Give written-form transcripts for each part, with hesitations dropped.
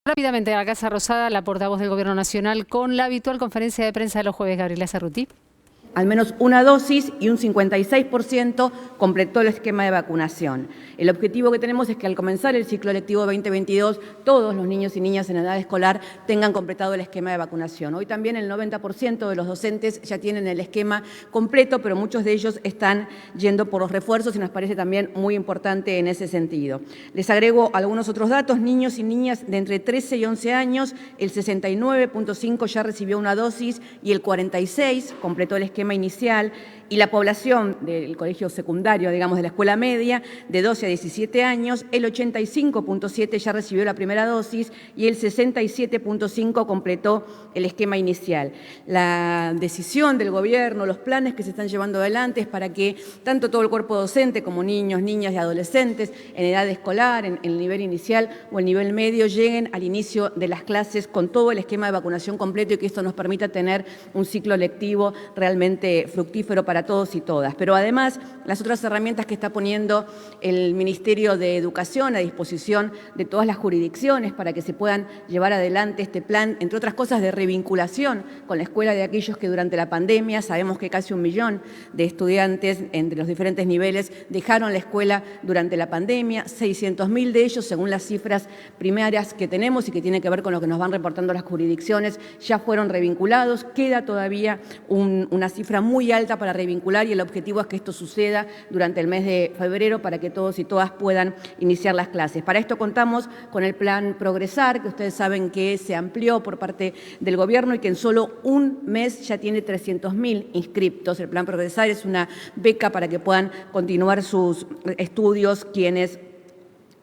Rápidamente, a la Casa Rosada, la portavoz del Gobierno Nacional, con la habitual conferencia de prensa de los jueves, Gabriela Cerruti. Al menos una dosis y un 56% completó el esquema de vacunación. El objetivo que tenemos es que al comenzar el ciclo lectivo 2022, todos los niños y niñas en edad escolar tengan completado el esquema de vacunación. Hoy también el 90% de los docentes ya tienen el esquema completo, pero muchos de ellos están yendo por los refuerzos y nos parece también muy importante en ese sentido. Les agrego algunos otros datos. Niños y niñas de entre 13 y 11 años, el 69.5% ya recibió una dosis y el 46% completó el esquema inicial, y la población del colegio secundario, digamos, de la escuela media, de 12 a 17 años, el 85.7% ya recibió la primera dosis y el 67.5% completó el esquema inicial. La decisión del gobierno, los planes que se están llevando adelante es para que tanto todo el cuerpo docente como niños, niñas y adolescentes en edad escolar, en el nivel inicial o el nivel medio, lleguen al inicio de las clases con todo el esquema de vacunación completo y que esto nos permita tener un ciclo lectivo realmente fructífero para todos y todas. Pero además, las otras herramientas que está poniendo el Ministerio de Educación a disposición de todas las jurisdicciones para que se puedan llevar adelante este plan, entre otras cosas, de revinculación con la escuela de aquellos que durante la pandemia, sabemos que casi 1 millón de estudiantes entre los diferentes niveles dejaron la escuela durante la pandemia, 600.000 de ellos, según las cifras primarias que tenemos y que tiene que ver con lo que nos van reportando las jurisdicciones, ya fueron revinculados. Queda todavía una cifra muy alta para revincular y el objetivo es que esto suceda durante el mes de febrero para que todos y todas puedan iniciar las clases. Para esto contamos con el plan Progresar, que ustedes saben que se amplió por parte del gobierno y que en solo un mes ya tiene 300.000 inscriptos. El plan Progresar es una beca para que puedan continuar sus estudios quienes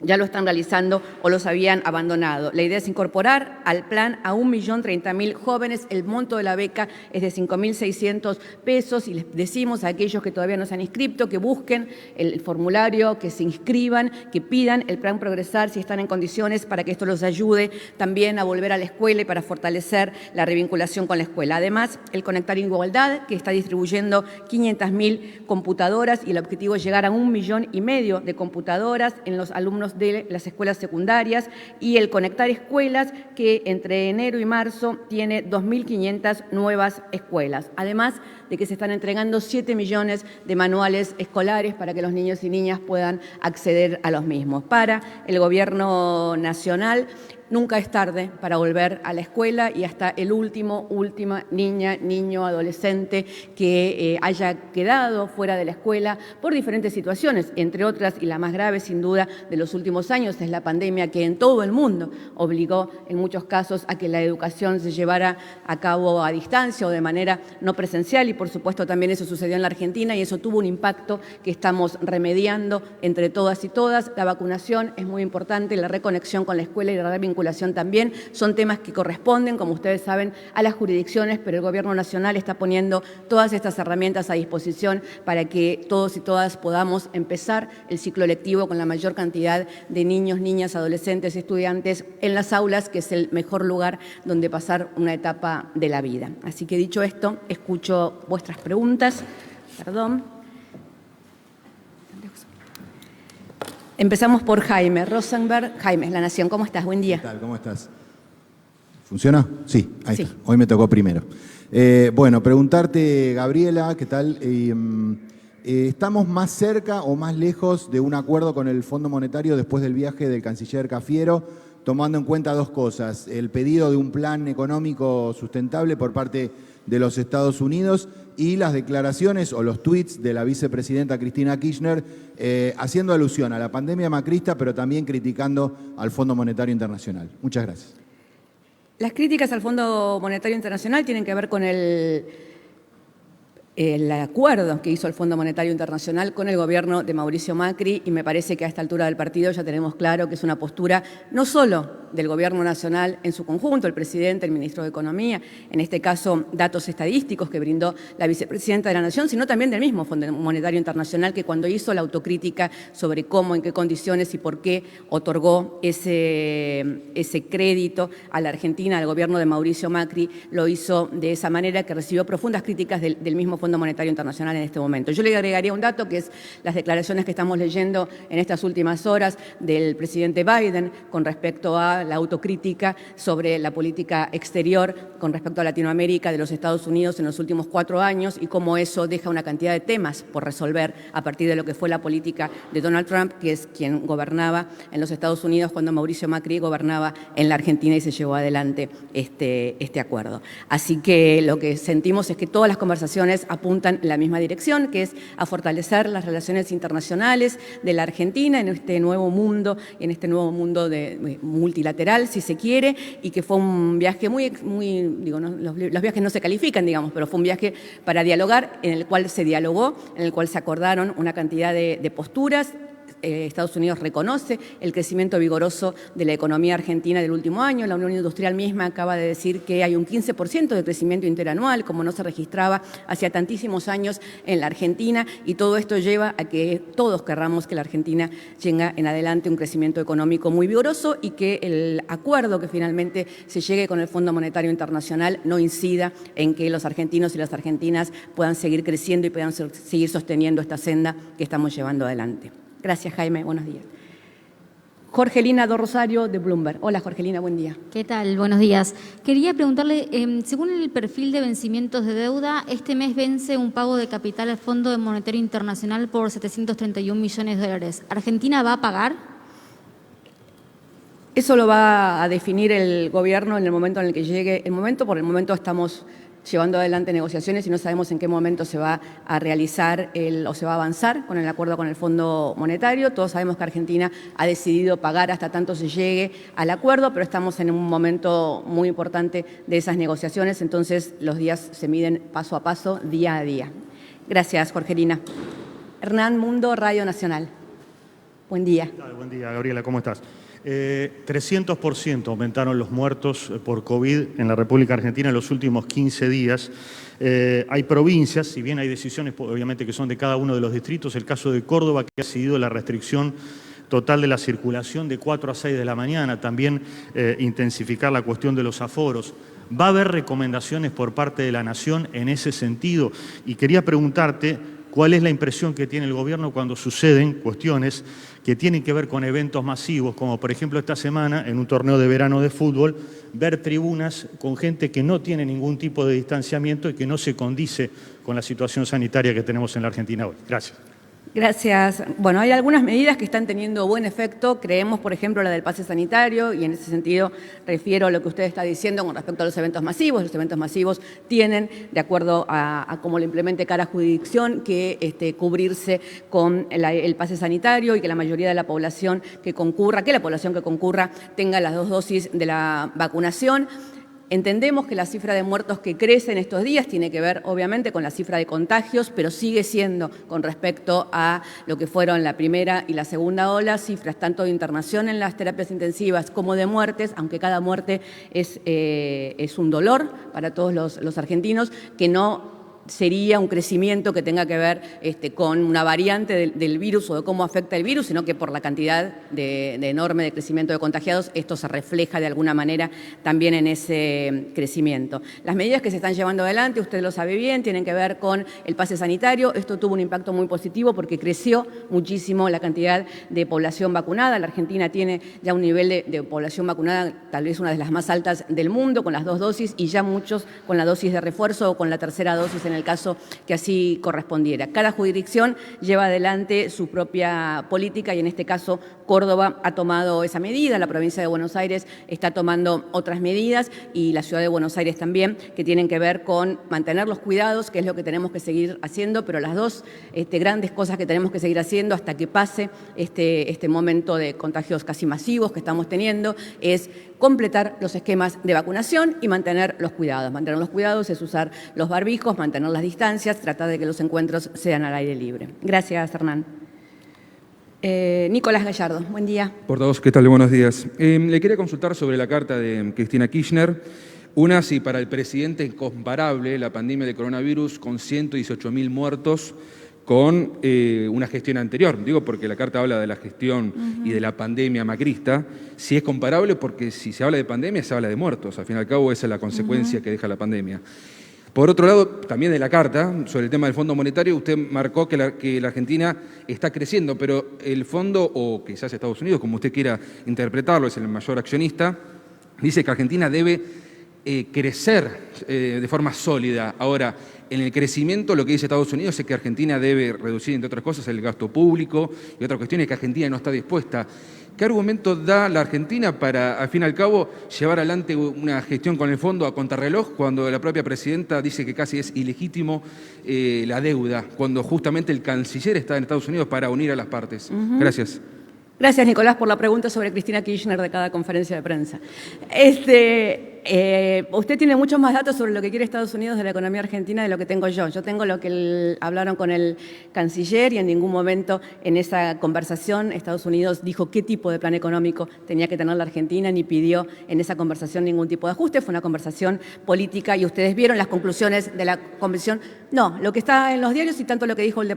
ya lo están realizando o los habían abandonado. La idea es incorporar al plan a 1.030.000 jóvenes. El monto de la beca es de 5.600 pesos y les decimos a aquellos que todavía no se han inscrito que busquen el formulario, que se inscriban, que pidan el plan Progresar si están en condiciones para que esto los ayude también a volver a la escuela y para fortalecer la revinculación con la escuela. Además, el Conectar Igualdad, que está distribuyendo 500.000 computadoras y el objetivo es llegar a 1,5 millones de computadoras en los alumnos de las escuelas secundarias, y el Conectar Escuelas, que entre enero y marzo tiene 2.500 nuevas escuelas. Además de que se están entregando 7 millones de manuales escolares para que los niños y niñas puedan acceder a los mismos. Para el Gobierno Nacional, nunca es tarde para volver a la escuela y hasta el última niña, niño, adolescente que haya quedado fuera de la escuela por diferentes situaciones, entre otras, y la más grave sin duda de los últimos años, es la pandemia que en todo el mundo obligó en muchos casos a que la educación se llevara a cabo a distancia o de manera no presencial, y por supuesto también eso sucedió en la Argentina y eso tuvo un impacto que estamos remediando entre todas y todas. La vacunación es muy importante, la reconexión con la escuela y la revinculación también son temas que corresponden, como ustedes saben, a las jurisdicciones, pero el Gobierno Nacional está poniendo todas estas herramientas a disposición para que todos y todas podamos empezar el ciclo lectivo con la mayor cantidad de niños, niñas, adolescentes, estudiantes en las aulas, que es el mejor lugar donde pasar una etapa de la vida. Así que dicho esto, escucho vuestras preguntas. Empezamos por Jaime Rosenberg. Jaime, La Nación, ¿cómo estás? Buen día. ¿Qué tal? ¿Cómo estás? ¿Funciona? Sí, ahí Sí. está. Hoy me tocó primero. Bueno, preguntarte, Gabriela, ¿qué tal? ¿Estamos más cerca o más lejos de un acuerdo con el Fondo Monetario después del viaje del canciller Cafiero, tomando en cuenta dos cosas? El pedido de un plan económico sustentable por parte de los Estados Unidos y las declaraciones o los tweets de la vicepresidenta Cristina Kirchner haciendo alusión a la pandemia macrista, pero también criticando al Fondo Monetario Internacional. Muchas gracias. Las críticas al Fondo Monetario Internacional tienen que ver con el acuerdo que hizo el Fondo Monetario Internacional con el gobierno de Mauricio Macri, y me parece que a esta altura del partido ya tenemos claro que es una postura no solo del Gobierno Nacional en su conjunto, el presidente, el ministro de Economía, en este caso datos estadísticos que brindó la vicepresidenta de la Nación, sino también del mismo Fondo Monetario Internacional, que cuando hizo la autocrítica sobre cómo, en qué condiciones y por qué otorgó ese crédito a la Argentina, al gobierno de Mauricio Macri, lo hizo de esa manera, que recibió profundas críticas del mismo Fondo Monetario Internacional en este momento. Yo le agregaría un dato, que es las declaraciones que estamos leyendo en estas últimas horas del presidente Biden con respecto a la autocrítica sobre la política exterior con respecto a Latinoamérica de los Estados Unidos en los últimos 4 años y cómo eso deja una cantidad de temas por resolver a partir de lo que fue la política de Donald Trump, que es quien gobernaba en los Estados Unidos cuando Mauricio Macri gobernaba en la Argentina y se llevó adelante este acuerdo. Así que lo que sentimos es que todas las conversaciones apuntan en la misma dirección, que es a fortalecer las relaciones internacionales de la Argentina en este nuevo mundo, multilateral, si se quiere, y que fue un viaje los viajes no se califican, digamos, pero fue un viaje para dialogar, en el cual se dialogó, en el cual se acordaron una cantidad de posturas. Estados Unidos reconoce el crecimiento vigoroso de la economía argentina del último año. La Unión Industrial misma acaba de decir que hay un 15% de crecimiento interanual, como no se registraba hacía tantísimos años en la Argentina, y todo esto lleva a que todos querramos que la Argentina tenga en adelante un crecimiento económico muy vigoroso y que el acuerdo que finalmente se llegue con el Fondo Monetario Internacional no incida en que los argentinos y las argentinas puedan seguir creciendo y puedan seguir sosteniendo esta senda que estamos llevando adelante. Gracias, Jaime. Buenos días. Jorgelina do Rosario, de Bloomberg. Hola, Jorgelina, buen día. ¿Qué tal? Buenos días. Quería preguntarle, según el perfil de vencimientos de deuda, este mes vence un pago de capital al Fondo Monetario Internacional por 731 millones de dólares. ¿Argentina va a pagar? Eso lo va a definir el gobierno en el momento en el que llegue el momento. Por el momento estamos llevando adelante negociaciones y no sabemos en qué momento se va a realizar o se va a avanzar con el acuerdo con el Fondo Monetario. Todos sabemos que Argentina ha decidido pagar hasta tanto se llegue al acuerdo, pero estamos en un momento muy importante de esas negociaciones, entonces los días se miden paso a paso, día a día. Gracias, Jorgelina. Hernán Mundo, Radio Nacional. Buen día. Buen día, Gabriela, ¿cómo estás? 300% aumentaron los muertos por COVID en la República Argentina en los últimos 15 días. Hay provincias, si bien hay decisiones obviamente que son de cada uno de los distritos, el caso de Córdoba que ha decidido la restricción total de la circulación de 4 a 6 de la mañana, también intensificar la cuestión de los aforos. ¿Va a haber recomendaciones por parte de la Nación en ese sentido? Y quería preguntarte, ¿cuál es la impresión que tiene el gobierno cuando suceden cuestiones que tienen que ver con eventos masivos, como por ejemplo esta semana en un torneo de verano de fútbol, ver tribunas con gente que no tiene ningún tipo de distanciamiento y que no se condice con la situación sanitaria que tenemos en la Argentina hoy? Gracias. Gracias. Bueno, hay algunas medidas que están teniendo buen efecto. Creemos, por ejemplo, la del pase sanitario, y en ese sentido refiero a lo que usted está diciendo con respecto a los eventos masivos. Los eventos masivos tienen, de acuerdo a cómo lo implemente cada jurisdicción, que cubrirse con el pase sanitario y que la mayoría de la población que concurra, tenga las 2 dosis de la vacunación. Entendemos que la cifra de muertos que crece en estos días tiene que ver, obviamente, con la cifra de contagios, pero sigue siendo, con respecto a lo que fueron la primera y la segunda ola, cifras tanto de internación en las terapias intensivas como de muertes, aunque cada muerte es un dolor para todos los argentinos, que no sería un crecimiento que tenga que ver con una variante del virus o de cómo afecta el virus, sino que por la cantidad de enorme de crecimiento de contagiados, esto se refleja de alguna manera también en ese crecimiento. Las medidas que se están llevando adelante, usted lo sabe bien, tienen que ver con el pase sanitario. Esto tuvo un impacto muy positivo porque creció muchísimo la cantidad de población vacunada. La Argentina tiene ya un nivel de población vacunada tal vez una de las más altas del mundo, con las 2 dosis, y ya muchos con la dosis de refuerzo o con la tercera dosis en el caso que así correspondiera. Cada jurisdicción lleva adelante su propia política y en este caso Córdoba ha tomado esa medida, la provincia de Buenos Aires está tomando otras medidas y la ciudad de Buenos Aires también, que tienen que ver con mantener los cuidados, que es lo que tenemos que seguir haciendo, pero las dos grandes cosas que tenemos que seguir haciendo hasta que pase este momento de contagios casi masivos que estamos teniendo es completar los esquemas de vacunación y mantener los cuidados. Mantener los cuidados es usar los barbijos, mantener las distancias, tratar de que los encuentros sean al aire libre. Gracias, Hernán. Nicolás Gallardo, buen día. Portavoz, ¿qué tal? Buenos días. Le quería consultar sobre la carta de Cristina Kirchner. Una, si para el presidente es comparable la pandemia de coronavirus con 118.000 muertos con una gestión anterior. Digo porque la carta habla de la gestión y de la pandemia macrista. Si es comparable, porque si se habla de pandemia, se habla de muertos. Al fin y al cabo, esa es la consecuencia que deja la pandemia. Por otro lado, también de la carta, sobre el tema del Fondo Monetario, usted marcó que la Argentina está creciendo, pero el fondo, o quizás Estados Unidos, como usted quiera interpretarlo, es el mayor accionista, dice que Argentina debe crecer de forma sólida. Ahora, en el crecimiento lo que dice Estados Unidos es que Argentina debe reducir, entre otras cosas, el gasto público y otras cuestiones que Argentina no está dispuesta. ¿Qué argumento da la Argentina para, al fin y al cabo, llevar adelante una gestión con el fondo a contrarreloj cuando la propia presidenta dice que casi es ilegítimo la deuda, cuando justamente el canciller está en Estados Unidos para unir a las partes? Gracias. Gracias, Nicolás, por la pregunta sobre Cristina Kirchner de cada conferencia de prensa. Usted tiene muchos más datos sobre lo que quiere Estados Unidos de la economía argentina de lo que tengo yo. Yo tengo lo que hablaron con el canciller y en ningún momento en esa conversación Estados Unidos dijo qué tipo de plan económico tenía que tener la Argentina ni pidió en esa conversación ningún tipo de ajuste. Fue una conversación política y ustedes vieron las conclusiones de la convención. No, lo que está en los diarios y tanto lo que dijo el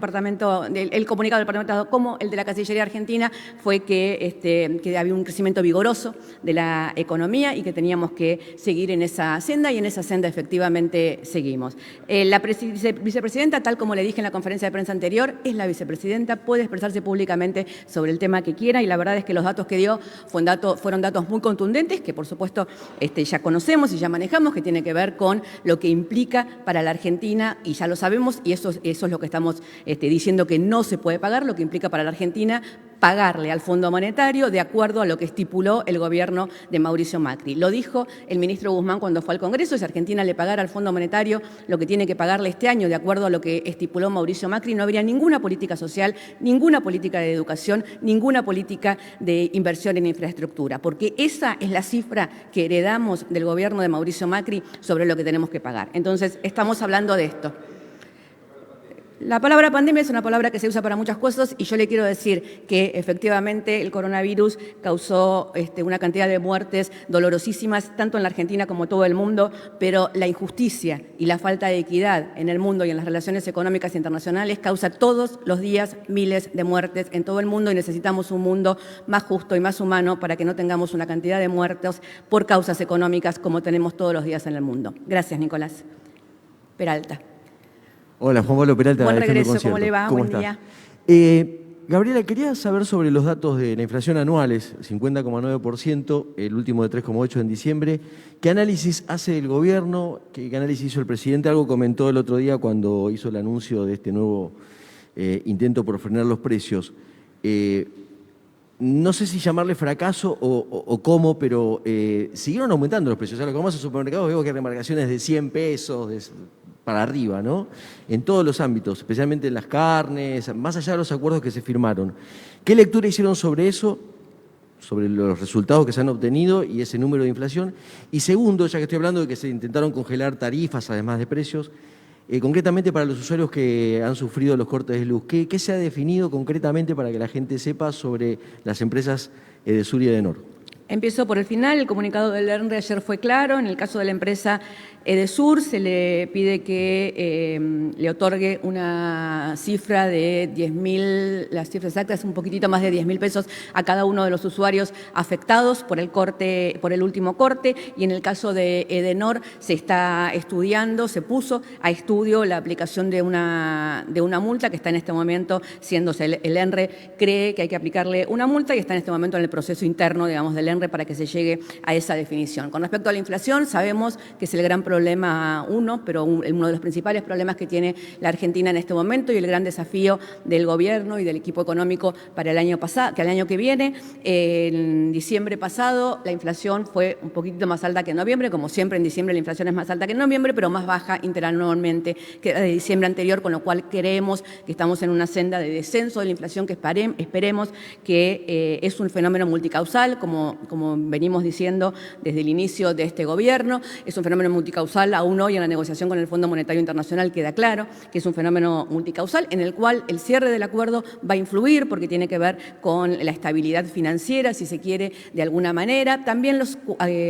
comunicado del Departamento como el de la Cancillería Argentina fue que había un crecimiento vigoroso de la economía y que teníamos que seguir en esa senda y en esa senda efectivamente seguimos. La vicepresidenta, tal como le dije en la conferencia de prensa anterior, es la vicepresidenta, puede expresarse públicamente sobre el tema que quiera y la verdad es que los datos que dio fueron datos muy contundentes que por supuesto ya conocemos y ya manejamos, que tiene que ver con lo que implica para la Argentina y ya lo sabemos y eso es lo que estamos diciendo que no se puede pagar, lo que implica para la Argentina pagarle al Fondo Monetario de acuerdo a lo que estipuló el gobierno de Mauricio Macri. Lo dijo el ministro Guzmán cuando fue al Congreso, si Argentina le pagara al Fondo Monetario lo que tiene que pagarle este año de acuerdo a lo que estipuló Mauricio Macri, no habría ninguna política social, ninguna política de educación, ninguna política de inversión en infraestructura, porque esa es la cifra que heredamos del gobierno de Mauricio Macri sobre lo que tenemos que pagar. Entonces, estamos hablando de esto. La palabra pandemia es una palabra que se usa para muchas cosas y yo le quiero decir que efectivamente el coronavirus causó una cantidad de muertes dolorosísimas tanto en la Argentina como en todo el mundo, pero la injusticia y la falta de equidad en el mundo y en las relaciones económicas internacionales causa todos los días miles de muertes en todo el mundo y necesitamos un mundo más justo y más humano para que no tengamos una cantidad de muertos por causas económicas como tenemos todos los días en el mundo. Gracias, Nicolás. Peralta. Hola, Juan Pablo Peralta. Buen regreso, ¿cómo le va? Buen día. Gabriela, quería saber sobre los datos de la inflación anuales, 50,9%, el último de 3,8% en diciembre. ¿Qué análisis hace el gobierno? ¿Qué análisis hizo el presidente? Algo comentó el otro día cuando hizo el anuncio de este nuevo intento por frenar los precios. No sé si llamarle fracaso o cómo, pero siguieron aumentando los precios. O sea, lo que vamos a supermercados veo que hay remarcaciones de 100 pesos, para arriba, ¿no? En todos los ámbitos, especialmente en las carnes, más allá de los acuerdos que se firmaron. ¿Qué lectura hicieron sobre eso, sobre los resultados que se han obtenido y ese número de inflación? Y segundo, ya que estoy hablando de que se intentaron congelar tarifas, además de precios, concretamente para los usuarios que han sufrido los cortes de luz, ¿qué se ha definido concretamente para que la gente sepa sobre las empresas Edesur y Edenor? Empiezo por el final. El comunicado del ENRE ayer fue claro. En el caso de la empresa Edesur se le pide que le otorgue una cifra de 10.000, la cifra exacta es un poquitito más de 10.000 pesos a cada uno de los usuarios afectados por el último corte. Y en el caso de Edenor se está estudiando, se puso a estudio la aplicación de una multa que está en este momento el ENRE cree que hay que aplicarle una multa y está en este momento en el proceso interno, digamos, del ENRE para que se llegue a esa definición. Con respecto a la inflación, sabemos que es el gran problema pero uno de los principales problemas que tiene la Argentina en este momento y el gran desafío del gobierno y del equipo económico para el año que viene. En diciembre pasado la inflación fue un poquitito más alta que en noviembre, como siempre en diciembre la inflación es más alta que en noviembre, pero más baja interanualmente que la de diciembre anterior, con lo cual creemos que estamos en una senda de descenso de la inflación que esperemos que es un fenómeno multicausal, como venimos diciendo desde el inicio de este gobierno. Es un fenómeno multicausal, aún hoy en la negociación con el Fondo Monetario Internacional queda claro que es un fenómeno multicausal en el cual el cierre del acuerdo va a influir porque tiene que ver con la estabilidad financiera, si se quiere, de alguna manera. También los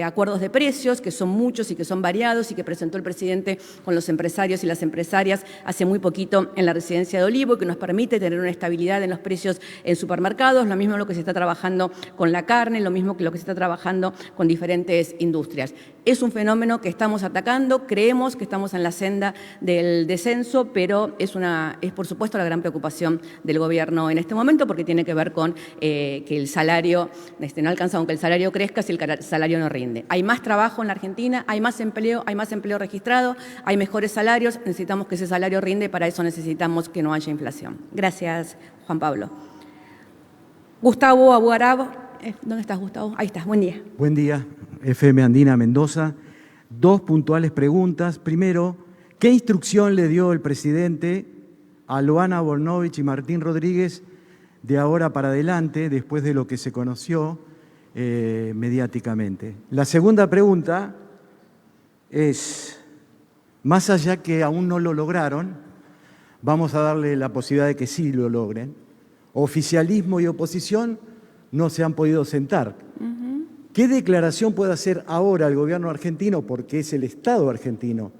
acuerdos de precios, que son muchos y que son variados y que presentó el presidente con los empresarios y las empresarias hace muy poquito en la residencia de Olivo, que nos permite tener una estabilidad en los precios en supermercados, lo mismo lo que se está trabajando con la carne, lo mismo que lo que se está trabajando con diferentes industrias. Es un fenómeno que estamos atacando, creemos que estamos en la senda del descenso, pero es por supuesto la gran preocupación del gobierno en este momento, porque tiene que ver con que el salario no alcanza, aunque el salario crezca, si el salario no rinde. Hay más trabajo en la Argentina, hay más empleo registrado, hay mejores salarios, necesitamos que ese salario rinde, para eso necesitamos que no haya inflación. Gracias, Juan Pablo. Gustavo Abuarab, ¿dónde estás, Gustavo? Ahí estás, buen día. Buen día, FM Andina Mendoza. 2 puntuales preguntas. Primero, ¿qué instrucción le dio el presidente a Loana Bornovich y Martín Rodríguez de ahora para adelante, después de lo que se conoció mediáticamente? La segunda pregunta es, más allá que aún no lo lograron, vamos a darle la posibilidad de que sí lo logren. Oficialismo y oposición no se han podido sentar. ¿Qué declaración puede hacer ahora el gobierno argentino, porque es el Estado argentino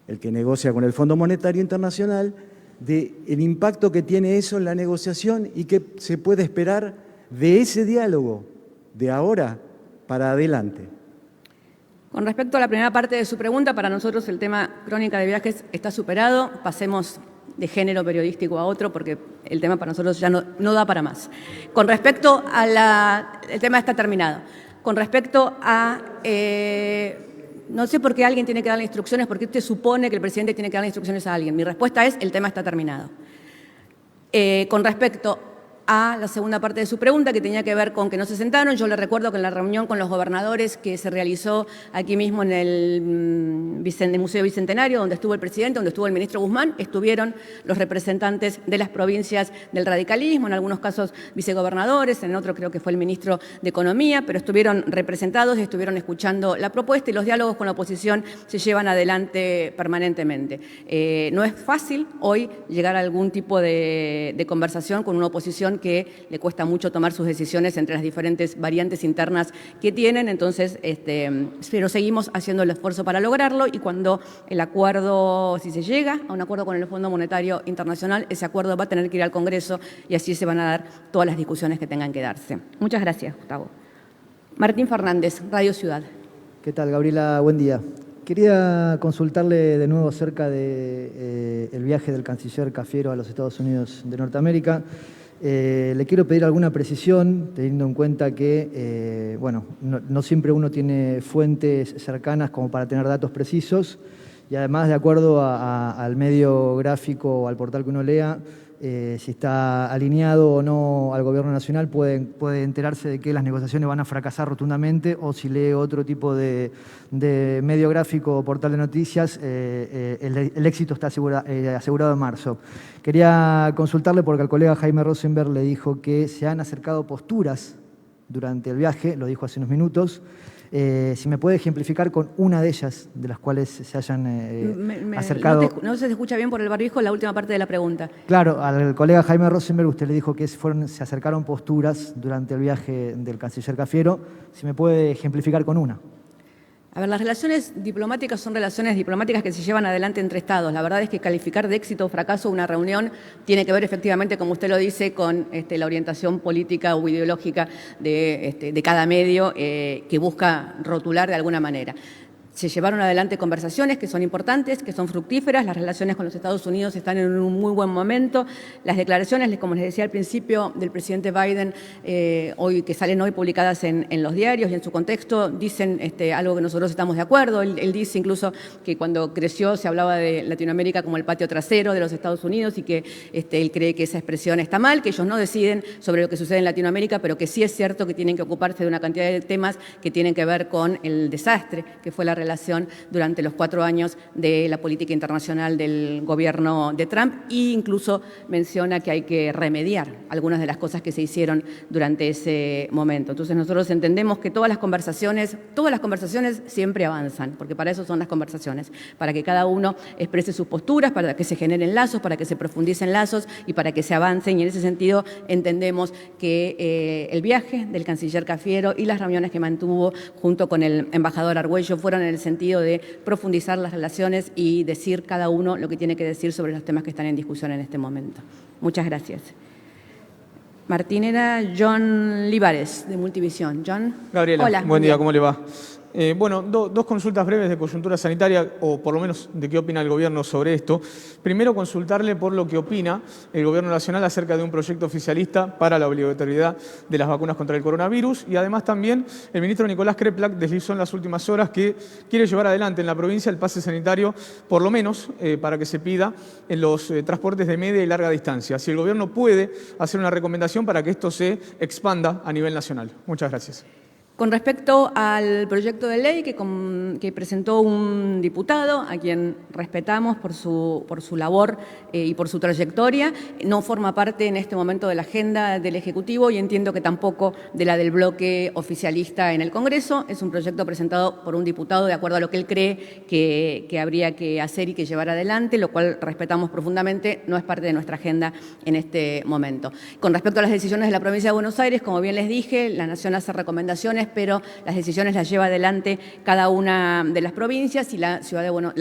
el que negocia con el Fondo Monetario Internacional, del impacto que tiene eso en la negociación y qué se puede esperar de ese diálogo de ahora para adelante? Con respecto a la primera parte de su pregunta, para nosotros el tema crónica de viajes está superado. Pasemos de género periodístico a otro, porque el tema para nosotros ya no da para más. Con respecto a el tema está terminado. Con respecto a no sé por qué alguien tiene que darle instrucciones, porque usted supone que el presidente tiene que darle instrucciones a alguien. Mi respuesta es, el tema está terminado. Con respecto a la segunda parte de su pregunta, que tenía que ver con que no se sentaron, yo le recuerdo que en la reunión con los gobernadores que se realizó aquí mismo en el Museo Bicentenario, donde estuvo el presidente, donde estuvo el ministro Guzmán, estuvieron los representantes de las provincias del radicalismo, en algunos casos vicegobernadores, en otro creo que fue el ministro de Economía, pero estuvieron representados y estuvieron escuchando la propuesta, y los diálogos con la oposición se llevan adelante permanentemente. No es fácil hoy llegar a algún tipo de conversación con una oposición que le cuesta mucho tomar sus decisiones entre las diferentes variantes internas que tienen, entonces, pero seguimos haciendo el esfuerzo para lograrlo, y cuando el acuerdo, si se llega a un acuerdo con el Fondo Monetario Internacional, ese acuerdo va a tener que ir al Congreso y así se van a dar todas las discusiones que tengan que darse. Muchas gracias, Gustavo. Martín Fernández, Radio Ciudad. ¿Qué tal, Gabriela? Buen día. Quería consultarle de nuevo acerca del viaje del canciller Cafiero a los Estados Unidos de Norteamérica. Le quiero pedir alguna precisión, teniendo en cuenta que no siempre uno tiene fuentes cercanas como para tener datos precisos, y además, de acuerdo al medio gráfico o al portal que uno lea, si está alineado o no al gobierno nacional, puede enterarse de que las negociaciones van a fracasar rotundamente, o si lee otro tipo de medio gráfico o portal de noticias, el éxito está asegurado en marzo. Quería consultarle porque al colega Jaime Rosenberg le dijo que se han acercado posturas durante el viaje, lo dijo hace unos minutos. Si me puede ejemplificar con una de ellas, de las cuales se hayan acercado. No se escucha bien por el barbijo la última parte de la pregunta. Claro, al colega Jaime Rosenberg usted le dijo que se acercaron posturas durante el viaje del canciller Cafiero. Si me puede ejemplificar con una. A ver, las relaciones diplomáticas son relaciones diplomáticas que se llevan adelante entre Estados. La verdad es que calificar de éxito o fracaso una reunión tiene que ver efectivamente, como usted lo dice, con la orientación política o ideológica de cada medio que busca rotular de alguna manera. Se llevaron adelante conversaciones que son importantes, que son fructíferas. Las relaciones con los Estados Unidos están en un muy buen momento. Las declaraciones, como les decía al principio, del presidente Biden, que salen hoy publicadas en los diarios y en su contexto, dicen algo que nosotros estamos de acuerdo. Él dice incluso que cuando creció se hablaba de Latinoamérica como el patio trasero de los Estados Unidos, y que él cree que esa expresión está mal, que ellos no deciden sobre lo que sucede en Latinoamérica, pero que sí es cierto que tienen que ocuparse de una cantidad de temas que tienen que ver con el desastre que fue la relación durante los 4 años de la política internacional del gobierno de Trump, e incluso menciona que hay que remediar algunas de las cosas que se hicieron durante ese momento. Entonces nosotros entendemos que todas las conversaciones siempre avanzan, porque para eso son las conversaciones, para que cada uno exprese sus posturas, para que se generen lazos, para que se profundicen lazos y para que se avancen, y en ese sentido entendemos que el viaje del canciller Cafiero y las reuniones que mantuvo junto con el embajador Argüello fueron en el sentido de profundizar las relaciones y decir cada uno lo que tiene que decir sobre los temas que están en discusión en este momento. Muchas gracias. Martín era John Livares, de Multivisión. John. Gabriela, hola. buen día, ¿cómo le va? Bueno, dos consultas breves de coyuntura sanitaria, o por lo menos de qué opina el Gobierno sobre esto. Primero, consultarle por lo que opina el Gobierno Nacional acerca de un proyecto oficialista para la obligatoriedad de las vacunas contra el coronavirus. Y además también el ministro Nicolás Kreplak deslizó en las últimas horas que quiere llevar adelante en la provincia el pase sanitario, por lo menos para que se pida en los transportes de media y larga distancia. Si el Gobierno puede hacer una recomendación para que esto se expanda a nivel nacional. Muchas gracias. Con respecto al proyecto de ley que presentó un diputado, a quien respetamos por su labor y por su trayectoria, no forma parte en este momento de la agenda del Ejecutivo y entiendo que tampoco de la del bloque oficialista en el Congreso. Es un proyecto presentado por un diputado de acuerdo a lo que él cree que habría que hacer y que llevar adelante, lo cual respetamos profundamente, no es parte de nuestra agenda en este momento. Con respecto a las decisiones de la provincia de Buenos Aires, como bien les dije, la Nación hace recomendaciones, pero las decisiones las lleva adelante cada una de las provincias y la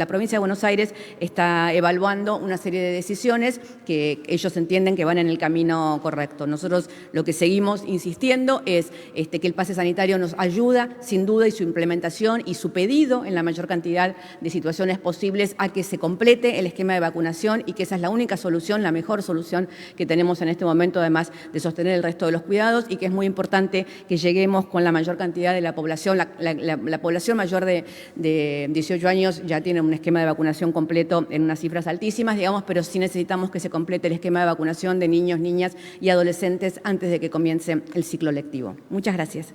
provincia de Buenos Aires está evaluando una serie de decisiones que ellos entienden que van en el camino correcto. Nosotros lo que seguimos insistiendo es que el pase sanitario nos ayuda, sin duda, y su implementación y su pedido en la mayor cantidad de situaciones posibles a que se complete el esquema de vacunación y que esa es la única solución, la mejor solución que tenemos en este momento, además de sostener el resto de los cuidados, y que es muy importante que lleguemos con la mayor cantidad de la población. La población mayor de 18 años ya tiene un esquema de vacunación completo en unas cifras altísimas, digamos, pero sí necesitamos que se complete el esquema de vacunación de niños, niñas y adolescentes antes de que comience el ciclo lectivo. Muchas gracias.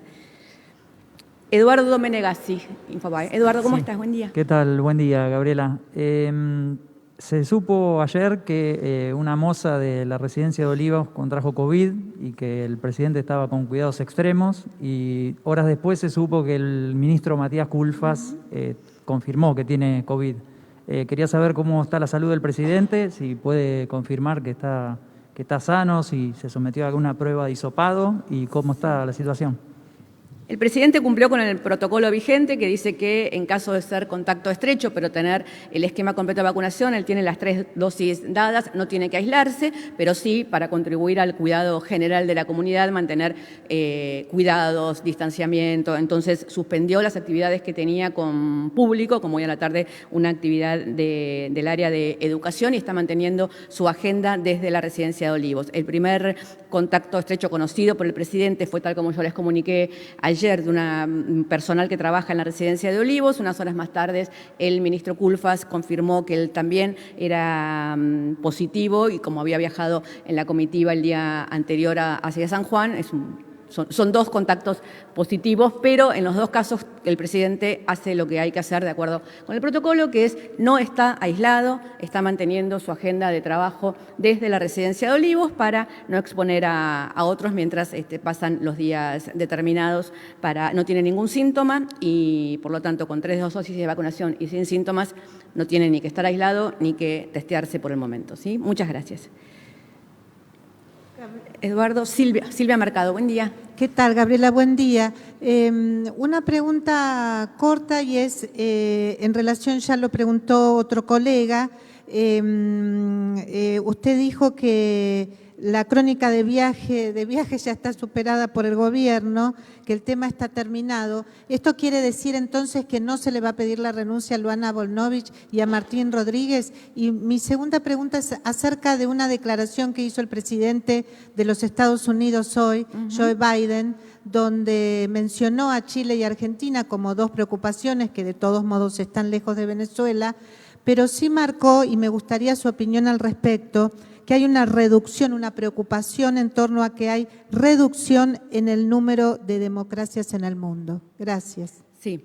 Eduardo Menegassi, Infobae. Eduardo, ¿cómo estás? Buen día. ¿Qué tal? Buen día, Gabriela. Se supo ayer que una moza de la residencia de Olivos contrajo COVID y que el presidente estaba con cuidados extremos, y horas después se supo que el ministro Matías Culfas confirmó que tiene COVID. Quería saber cómo está la salud del presidente, si puede confirmar que está sano, si se sometió a alguna prueba de hisopado y cómo está la situación. El presidente cumplió con el protocolo vigente que dice que en caso de ser contacto estrecho, pero tener el esquema completo de vacunación, él tiene las 3 dosis dadas, no tiene que aislarse, pero sí para contribuir al cuidado general de la comunidad, mantener cuidados, distanciamiento. Entonces suspendió las actividades que tenía con público, como hoy a la tarde una actividad del área de educación, y está manteniendo su agenda desde la residencia de Olivos. El primer contacto estrecho conocido por el presidente fue, tal como yo les comuniqué ayer, de una personal que trabaja en la residencia de Olivos. Unas horas más tarde el ministro Culfas confirmó que él también era positivo, y como había viajado en la comitiva el día anterior hacia San Juan, son 2 contactos positivos, pero en los 2 casos el presidente hace lo que hay que hacer de acuerdo con el protocolo, que es no está aislado, está manteniendo su agenda de trabajo desde la residencia de Olivos para no exponer a otros mientras pasan los días determinados. No tiene ningún síntoma y, por lo tanto, con 3 dosis de vacunación y sin síntomas, no tiene ni que estar aislado ni que testearse por el momento. ¿Sí? Muchas gracias. Eduardo, Silvia Mercado, buen día. ¿Qué tal, Gabriela? Buen día. Una pregunta corta y es, en relación, ya lo preguntó otro colega, usted dijo que la crónica de viaje ya está superada por el gobierno, que el tema está terminado. ¿Esto quiere decir entonces que no se le va a pedir la renuncia a Luana Volnovich y a Martín Rodríguez? Y mi segunda pregunta es acerca de una declaración que hizo el presidente de los Estados Unidos hoy, Joe Biden, donde mencionó a Chile y Argentina como 2 preocupaciones que de todos modos están lejos de Venezuela, pero sí marcó, y me gustaría su opinión al respecto, que hay una reducción, una preocupación en torno a que hay reducción en el número de democracias en el mundo. Gracias. Sí.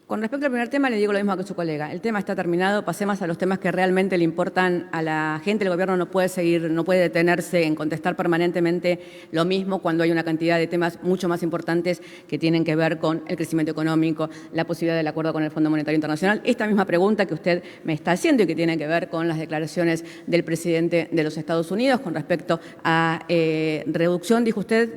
Con respecto al primer tema, le digo lo mismo que su colega. El tema está terminado, pasemos a los temas que realmente le importan a la gente. El gobierno no puede detenerse en contestar permanentemente lo mismo cuando hay una cantidad de temas mucho más importantes que tienen que ver con el crecimiento económico, la posibilidad del acuerdo con el Fondo Monetario Internacional. Esta misma pregunta que usted me está haciendo y que tiene que ver con las declaraciones del presidente de los Estados Unidos con respecto a reducción, dijo usted,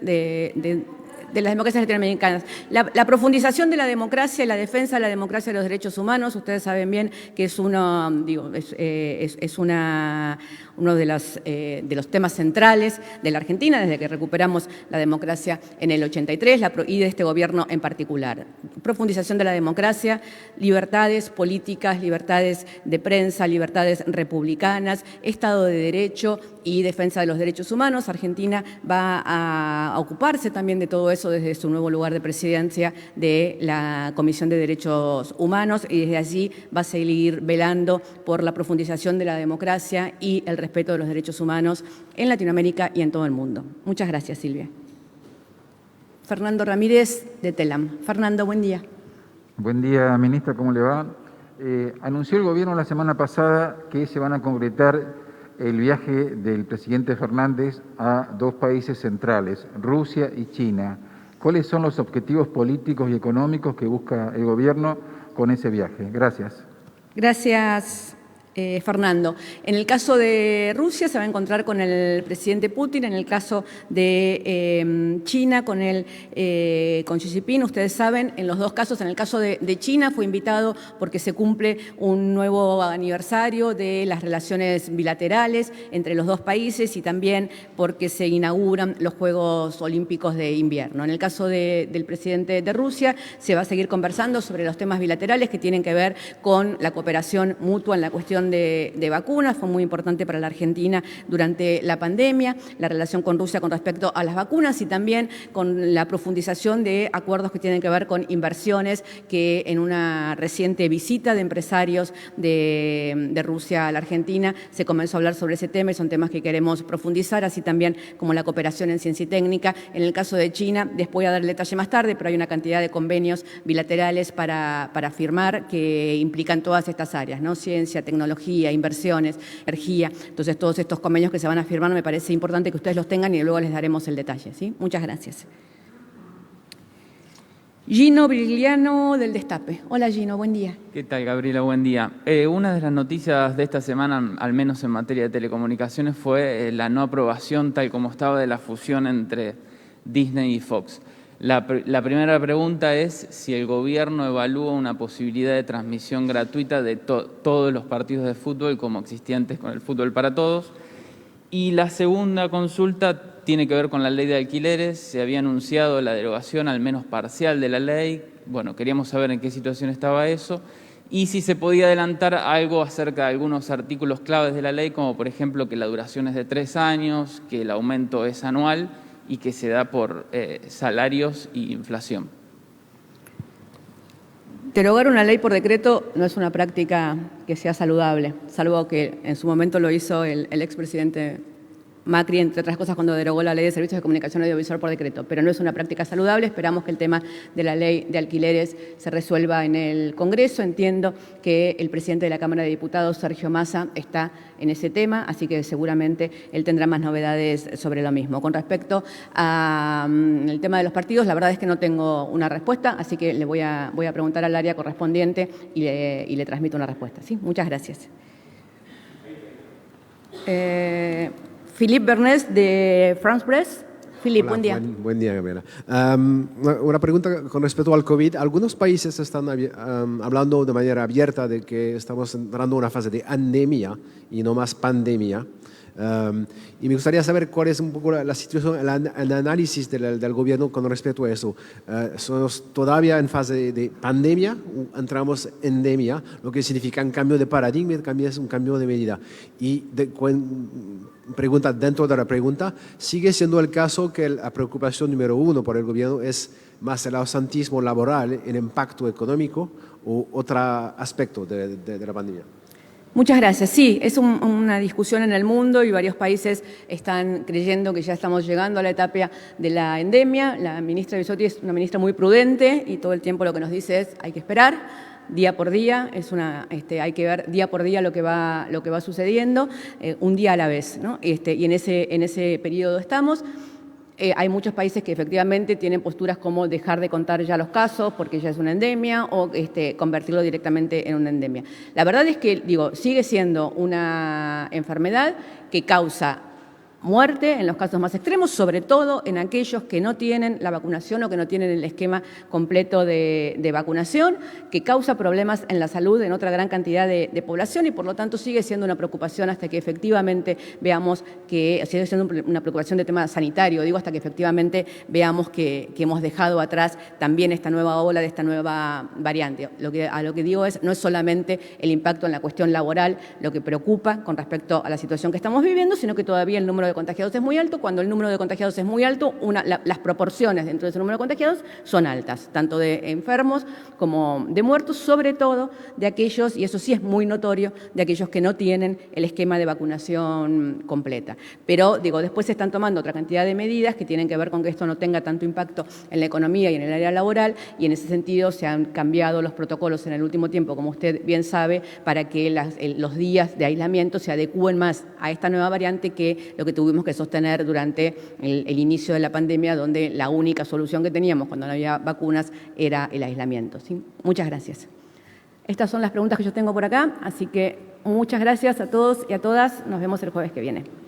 democracias latinoamericanas. La profundización de la democracia y la defensa de la democracia y los derechos humanos, ustedes saben bien que es uno de los temas centrales de la Argentina desde que recuperamos la democracia en el 83 y de este gobierno en particular. Profundización de la democracia, libertades políticas, libertades de prensa, libertades republicanas, Estado de Derecho y defensa de los derechos humanos. Argentina va a ocuparse también de todo eso desde su nuevo lugar de presidencia de la Comisión de Derechos Humanos y desde allí va a seguir velando por la profundización de la democracia y el respeto de los derechos humanos en Latinoamérica y en todo el mundo. Muchas gracias, Silvia. Fernando Ramírez, de TELAM. Fernando, buen día. Buen día, ministra, ¿cómo le va? Anunció el gobierno la semana pasada que se van a concretar el viaje del presidente Fernández a dos países centrales, Rusia y China. ¿Cuáles son los objetivos políticos y económicos que busca el gobierno con ese viaje? Gracias. Gracias, Fernando. En el caso de Rusia se va a encontrar con el presidente Putin, en el caso de China con Xi Jinping. Ustedes saben, en los dos casos, en el caso de China fue invitado porque se cumple un nuevo aniversario de las relaciones bilaterales entre los dos países y también porque se inauguran los Juegos Olímpicos de Invierno. En el caso del presidente de Rusia se va a seguir conversando sobre los temas bilaterales que tienen que ver con la cooperación mutua en la cuestión de vacunas. Fue muy importante para la Argentina durante la pandemia, la relación con Rusia con respecto a las vacunas y también con la profundización de acuerdos que tienen que ver con inversiones que en una reciente visita de empresarios de Rusia a la Argentina se comenzó a hablar sobre ese tema y son temas que queremos profundizar, así también como la cooperación en ciencia y técnica. En el caso de China, después voy a dar el detalle más tarde, pero hay una cantidad de convenios bilaterales para firmar que implican todas estas áreas, ¿no? Ciencia, tecnología, inversiones, energía. Entonces, todos estos convenios que se van a firmar me parece importante que ustedes los tengan y luego les daremos el detalle, ¿sí? Muchas gracias. Gino Brigliano, del Destape. Hola, Gino, buen día. ¿Qué tal, Gabriela? Buen día. Una de las noticias de esta semana, al menos en materia de telecomunicaciones, fue la no aprobación, tal como estaba, de la fusión entre Disney y Fox. La primera pregunta es si el gobierno evalúa una posibilidad de transmisión gratuita de todos los partidos de fútbol como existía antes con el fútbol para todos. Y la segunda consulta tiene que ver con la ley de alquileres. Se había anunciado la derogación, al menos parcial, de la ley. Bueno, queríamos saber en qué situación estaba eso y si se podía adelantar algo acerca de algunos artículos claves de la ley, como por ejemplo que la duración es de 3 años, que el aumento es anual y que se da por salarios y inflación. Derogar una ley por decreto no es una práctica que sea saludable, salvo que en su momento lo hizo el expresidente Macri, entre otras cosas, cuando derogó la Ley de Servicios de Comunicación Audiovisual por decreto, pero no es una práctica saludable. Esperamos que el tema de la ley de alquileres se resuelva en el Congreso. Entiendo que el presidente de la Cámara de Diputados, Sergio Massa, está en ese tema, así que seguramente él tendrá más novedades sobre lo mismo. Con respecto al tema de los partidos, la verdad es que no tengo una respuesta, así que le voy a preguntar al área correspondiente y le transmito una respuesta. ¿Sí? Muchas gracias. Philippe Bernés, de France Press. Philippe, buen día. Buen día, Gabriela. Una pregunta con respecto al COVID. Algunos países están hablando de manera abierta de que estamos entrando en una fase de endemia y no más pandemia. Y me gustaría saber cuál es un poco la situación, el análisis del gobierno con respecto a eso. ¿Somos todavía en fase de pandemia o entramos en endemia? Lo que significa un cambio de paradigma, es un cambio de medida. Y pregunta dentro de la pregunta, ¿sigue siendo el caso que la preocupación número 1 por el gobierno es más el ausentismo laboral, el impacto económico o otro aspecto de la pandemia? Muchas gracias. Sí, es una discusión en el mundo y varios países están creyendo que ya estamos llegando a la etapa de la endemia. La ministra Bisotti es una ministra muy prudente y todo el tiempo lo que nos dice es hay que esperar. Día por día, hay que ver día por día lo que va sucediendo, un día a la vez, ¿no? Y en ese periodo estamos. Hay muchos países que efectivamente tienen posturas como dejar de contar ya los casos porque ya es una endemia o convertirlo directamente en una endemia. La verdad es que, sigue siendo una enfermedad que causa muerte en los casos más extremos, sobre todo en aquellos que no tienen la vacunación o que no tienen el esquema completo de vacunación, que causa problemas en la salud en otra gran cantidad de población y por lo tanto sigue siendo una preocupación hasta que efectivamente veamos que, sigue siendo una preocupación de tema sanitario, digo, hasta que efectivamente veamos que hemos dejado atrás también esta nueva ola de esta nueva variante. A lo que digo no es solamente el impacto en la cuestión laboral lo que preocupa con respecto a la situación que estamos viviendo, sino que todavía el número de contagiados es muy alto. Cuando el número de contagiados es muy alto, las proporciones dentro de ese número de contagiados son altas, tanto de enfermos como de muertos, sobre todo de aquellos, y eso sí es muy notorio, de aquellos que no tienen el esquema de vacunación completa. Pero, digo, después se están tomando otra cantidad de medidas que tienen que ver con que esto no tenga tanto impacto en la economía y en el área laboral, y en ese sentido se han cambiado los protocolos en el último tiempo, como usted bien sabe, para que los días de aislamiento se adecúen más a esta nueva variante que lo que tuvimos que sostener durante el inicio de la pandemia, donde la única solución que teníamos cuando no había vacunas era el aislamiento. ¿Sí? Muchas gracias. Estas son las preguntas que yo tengo por acá, así que muchas gracias a todos y a todas. Nos vemos el jueves que viene.